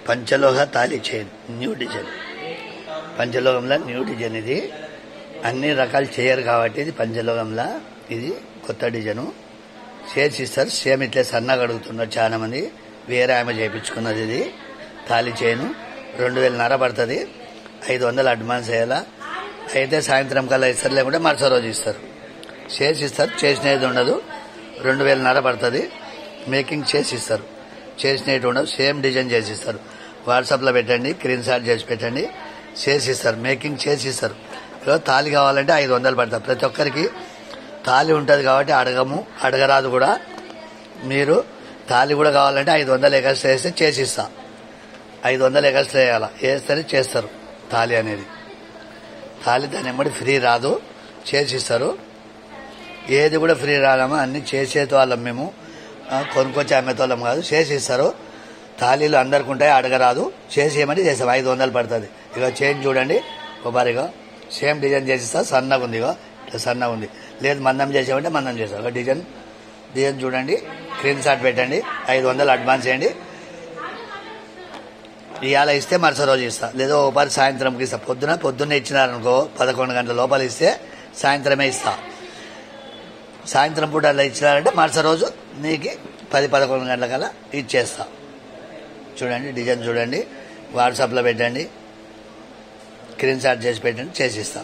పంచలోహ తాళి chain new design. పంచలోహంలో new design. ఇది అన్ని రకాలు చేయరు కాబట్టి ఇది పంచలోహంలో ఇది కొత్త డిజైను చేసిస్తారు. సేమ్ ఇట్లే సన్నగా అడుగుతున్నారు చాలా మంది. వేరే ఆమె చేయించుకున్నది. ఇది తాళి చైను 2000 పడుతుంది. 500 అడ్వాన్స్ అయ్యేలా అయితే సాయంత్రం కల్లా ఇస్తారు, లేకుంటే మరుసటి రోజు ఇస్తారు. చేసిస్తారు, చేసినది ఉండదు. 2000 పడుతుంది. మేకింగ్ చేసిస్తారు, చేసినట్టు ఉండదు. సేమ్ డిజైన్ చేసిస్తారు. వాట్సాప్లో పెట్టండి, స్క్రీన్ షాట్ చేసి పెట్టండి, చేసిస్తారు. మేకింగ్ చేసిస్తారు. తాళి కావాలంటే 500 పడుతుంది. ప్రతి ఒక్కరికి తాళి ఉంటుంది కాబట్టి అడగరాదు కూడా. మీరు తాళి కూడా కావాలంటే 500 ఎక్స్ట్రా వేస్తే చేసిస్తా. 500 ఎక్స్ట్రా వేయాలా, వేస్తేనే చేస్తారు తాళి అనేది. తాళి దాని ఎమ్మడి ఫ్రీ రాదు, చేసిస్తారు. ఏది కూడా ఫ్రీ రాదమ్మా, అన్ని చేసేతో వాళ్ళం మేము, కొనుక్కొచ్చి అమ్మేతోళ్ళం కాదు. చేసిస్తారు. తాళీలు అందరికి ఉంటాయి, అడగరాదు. చేసేయమని చేస్తాం. 500 పడుతుంది. ఇక చైన్ చూడండి, కొబ్బరిగా సేమ్ డిజైన్ చేసిస్తా. సన్నగా ఉంది, ఇక ఇట్లా సన్నగా ఉంది. లేదు మందం చేసామంటే మందం చేస్తాం. ఒక డిజైన్ చూడండి, స్క్రీన్ షాట్ పెట్టండి, 500 అడ్వాన్స్ చేయండి. ఇవాళ ఇస్తే మరుసటి రోజు ఇస్తా, లేదా ఒకసారి సాయంత్రంకి ఇస్తా. పొద్దున్నే ఇచ్చినారనుకో 11 గంటల లోపల ఇస్తే సాయంత్రమే ఇస్తా. సాయంత్రం పూట అలా ఇచ్చినారంటే మరుసటి రోజు నీకు 10-11 గంటల కల్లా ఇచ్చేస్తా. చూడండి డిజైన్ చూడండి, వాట్సాప్లో పెట్టండి, స్క్రీన్ షాట్ చేసి పెట్టండి, చేసిస్తా.